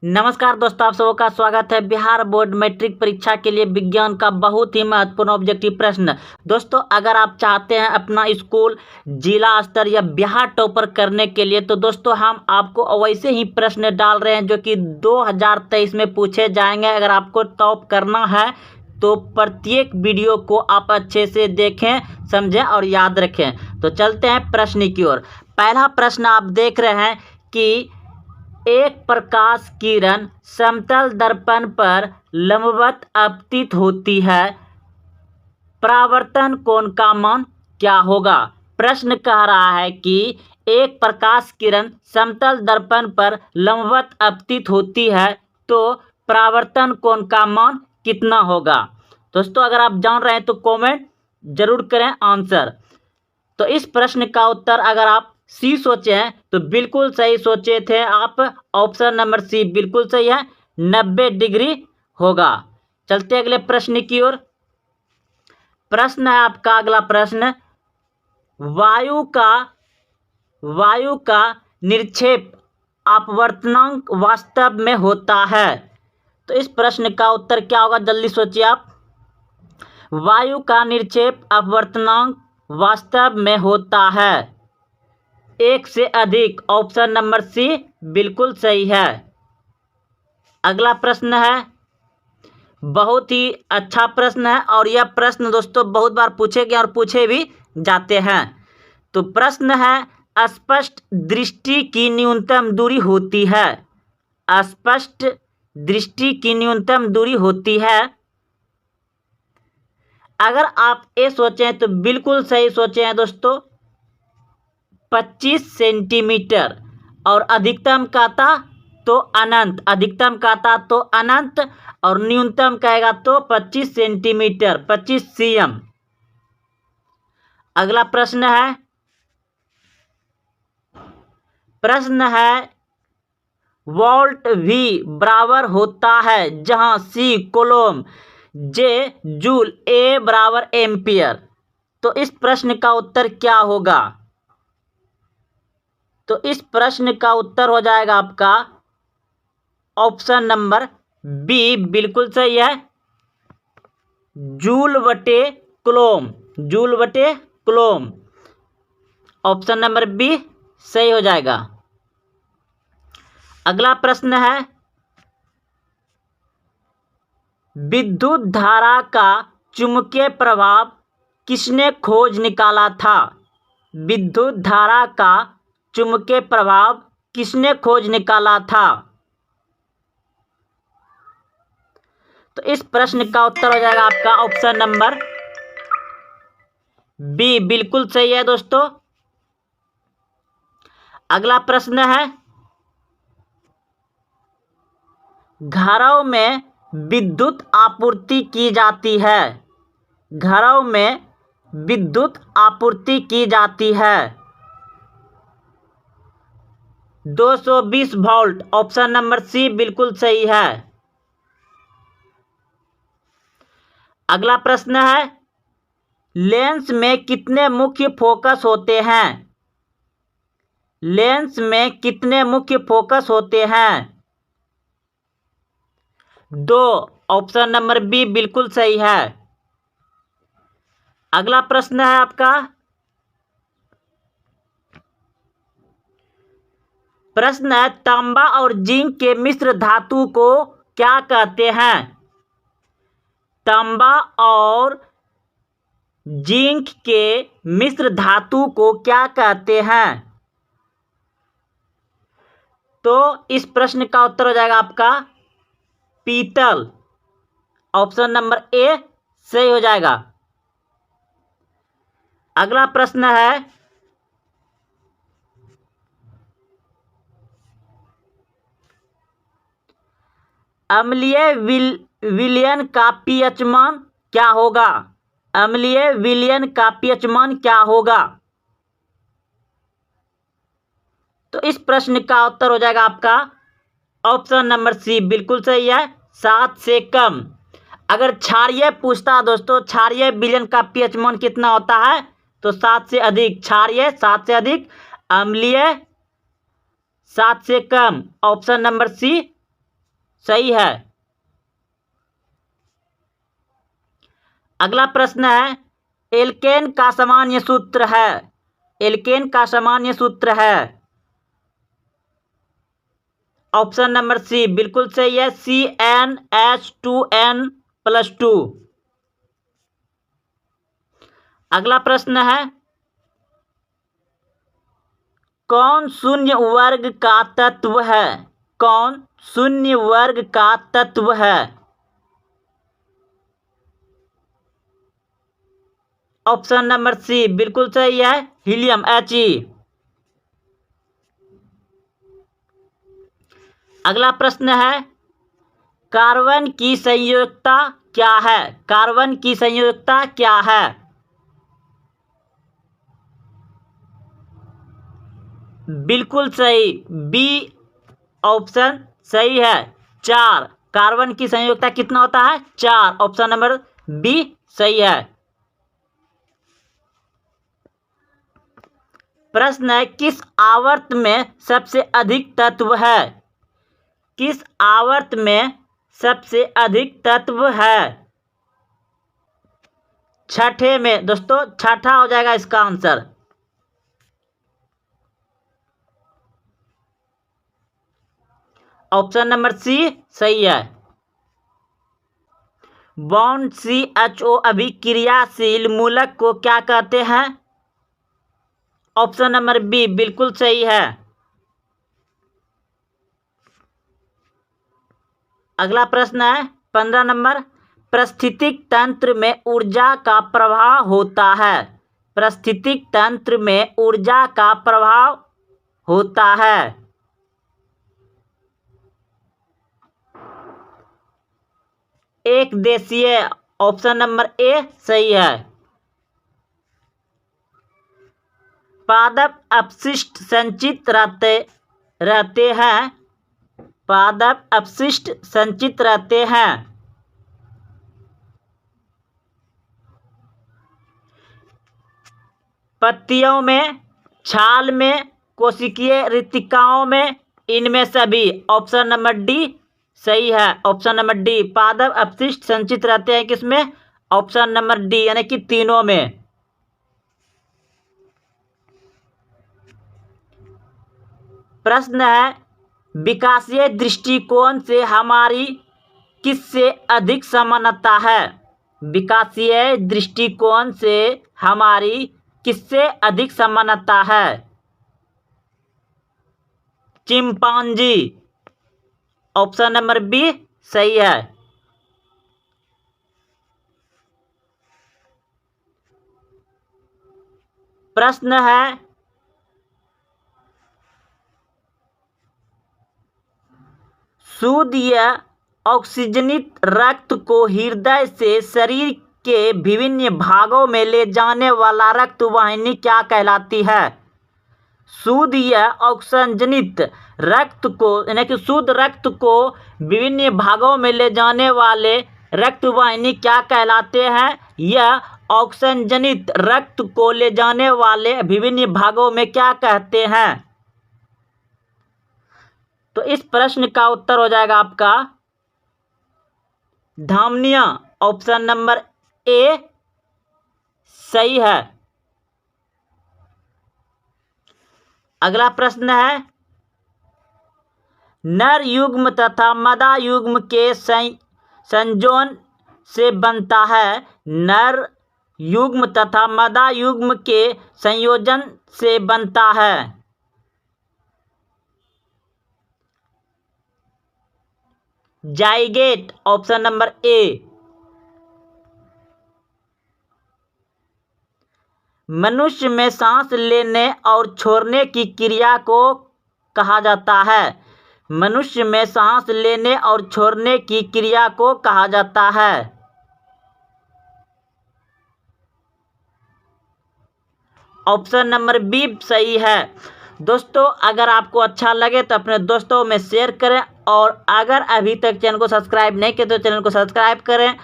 नमस्कार दोस्तों, आप सबों का स्वागत है। बिहार बोर्ड मैट्रिक परीक्षा के लिए विज्ञान का बहुत ही महत्वपूर्ण ऑब्जेक्टिव प्रश्न। दोस्तों, अगर आप चाहते हैं अपना स्कूल जिला स्तर या बिहार टॉपर करने के लिए, तो दोस्तों हम आपको वैसे ही प्रश्न डाल रहे हैं जो कि 2023 में पूछे जाएंगे। अगर आपको टॉप करना है तो प्रत्येक वीडियो को आप अच्छे से देखें, समझें और याद रखें। तो चलते हैं प्रश्न की ओर। पहला प्रश्न आप देख रहे हैं कि एक प्रकाश किरण समतल दर्पण पर लंबवत आपतित होती है, परावर्तन कोण का मान क्या होगा। प्रश्न कह रहा है कि एक प्रकाश किरण समतल दर्पण पर लंबवत आपतित होती है तो परावर्तन कोण का मान कितना होगा। दोस्तों, अगर आप जान रहे हैं तो कमेंट जरूर करें आंसर। तो इस प्रश्न का उत्तर अगर आप सी सोचे हैं तो बिल्कुल सही सोचे थे आप। ऑप्शन नंबर सी बिल्कुल सही है, 90 डिग्री होगा। चलते अगले प्रश्न की ओर। प्रश्न है आपका अगला प्रश्न, वायु का निक्षेप अपवर्तनांक वास्तव में होता है। तो इस प्रश्न का उत्तर क्या होगा, जल्दी सोचिए आप। वायु का निक्षेप अपवर्तनांक वास्तव में होता है एक से अधिक। ऑप्शन नंबर सी बिल्कुल सही है। अगला प्रश्न है, बहुत ही अच्छा प्रश्न है और यह प्रश्न दोस्तों बहुत बार पूछे गए और पूछे भी जाते हैं। तो प्रश्न है, स्पष्ट दृष्टि की न्यूनतम दूरी होती है। स्पष्ट दृष्टि की न्यूनतम दूरी होती है। अगर आप ये सोचें तो बिल्कुल सही सोचे हैं दोस्तों, 25 सेंटीमीटर। और अधिकतम कहता तो अनंत, अधिकतम कहता तो अनंत और न्यूनतम कहेगा तो 25 सेंटीमीटर, 25 cm। अगला प्रश्न है वोल्ट V बराबर होता है जहां C coelom, J joule, A बराबर एम्पियर। तो इस प्रश्न का उत्तर क्या होगा। तो इस प्रश्न का उत्तर हो जाएगा आपका ऑप्शन नंबर बी बिल्कुल सही है, जूल बटे कुलोम, जूल बटे कुलोम। ऑप्शन नंबर बी सही हो जाएगा। अगला प्रश्न है, विद्युत धारा का चुंबकीय प्रभाव किसने खोज निकाला था। विद्युत धारा का चुंबकीय प्रभाव किसने खोज निकाला था। तो इस प्रश्न का उत्तर हो जाएगा आपका ऑप्शन नंबर बी बिल्कुल सही है दोस्तों। अगला प्रश्न है, घरों में विद्युत आपूर्ति की जाती है। घरों में विद्युत आपूर्ति की जाती है 220 वोल्ट। ऑप्शन नंबर सी बिल्कुल सही है। अगला प्रश्न है, लेंस में कितने मुख्य फोकस होते हैं। लेंस में कितने मुख्य फोकस होते हैं 2। ऑप्शन नंबर बी बिल्कुल सही है। अगला प्रश्न है आपका, प्रश्न है, तांबा और जिंक के मिश्र धातु को क्या कहते हैं। तांबा और जिंक के मिश्र धातु को क्या कहते हैं। तो इस प्रश्न का उत्तर हो जाएगा आपका पीतल। ऑप्शन नंबर ए सही हो जाएगा। अगला प्रश्न है, अम्लीय विलयन का पीएच मान क्या होगा। अम्लीय विलयन का पीएच मान क्या होगा। तो इस प्रश्न का उत्तर हो जाएगा आपका ऑप्शन नंबर सी बिल्कुल सही है, 7 से कम। अगर क्षारीय पूछता दोस्तों, क्षारीय विलयन का पीएच मान कितना होता है तो 7 से अधिक। क्षारीय 7 से अधिक, अम्लीय 7 से कम। ऑप्शन नंबर सी सही है। अगला प्रश्न है, एल्केन का सामान्य सूत्र है। एल्केन का सामान्य सूत्र है। ऑप्शन नंबर सी बिल्कुल सही है, CnH2n+2। अगला प्रश्न है, कौन शून्य वर्ग का तत्व है? कौन शून्य वर्ग का तत्व है? ऑप्शन नंबर सी बिल्कुल सही है, हीलियम He। अगला प्रश्न है, कार्बन की संयोजकता क्या है? कार्बन की संयोजकता क्या है? बिल्कुल सही, बी ऑप्शन सही है, 4। कार्बन की संयोजकता कितना होता है? 4। ऑप्शन नंबर बी सही है। प्रश्न है, किस आवर्त में सबसे अधिक तत्व है? किस आवर्त में सबसे अधिक तत्व है? छठे में दोस्तों, छठा हो जाएगा इसका आंसर। ऑप्शन नंबर सी सही है। बॉन्ड CHO अभिक्रियाशील मूलक को क्या कहते हैं? ऑप्शन नंबर बी बिल्कुल सही है। अगला प्रश्न है 15 नंबर, पारिस्थितिक तंत्र में ऊर्जा का प्रवाह होता है। पारिस्थितिक तंत्र में ऊर्जा का प्रवाह होता है। एक देशीय, ऑप्शन नंबर ए सही है। पादप अपशिष्ट संचित रहते हैं। पादप अपशिष्ट संचित रहते हैं। पत्तियों में, छाल में, कोशिकीय रिक्तिकाओं में, इनमें सभी। ऑप्शन नंबर डी सही है। ऑप्शन नंबर डी, पादप अपशिष्ट संचित रहते हैं किसमें? ऑप्शन नंबर डी यानी कि तीनों में। प्रश्न है, विकासीय दृष्टिकोण से हमारी किससे अधिक समानता है? विकासीय दृष्टिकोण से हमारी किससे अधिक समानता है? चिंपांजी। ऑप्शन नंबर बी सही है। प्रश्न है, शुद्ध या ऑक्सीजनित रक्त को हृदय से शरीर के विभिन्न भागों में ले जाने वाला रक्त वाहिनी क्या कहलाती है? शुद्ध या ऑक्सीजनित रक्त को यानी कि शुद्ध रक्त को विभिन्न भागों में ले जाने वाले रक्त वाहिनी क्या कहलाते हैं? यह ऑक्सीजनित रक्त को ले जाने वाले विभिन्न भागों में क्या कहते हैं? तो इस प्रश्न का उत्तर हो जाएगा आपका धमनियां। ऑप्शन नंबर ए सही है। अगला प्रश्न है, नर युग्म तथा मादा युग्म के संयोजन से बनता है। नर युग्म तथा मादा युग्म के संयोजन से बनता है। जाइगेट। Option number A. मनुष्य में सांस लेने और छोड़ने की क्रिया को कहा जाता है। मनुष्य में सांस लेने और छोड़ने की क्रिया को कहा जाता है। ऑप्शन नंबर बी सही है। दोस्तों, अगर आपको अच्छा लगे तो अपने दोस्तों में शेयर करें और अगर अभी तक चैनल को सब्सक्राइब नहीं किया तो चैनल को सब्सक्राइब करें।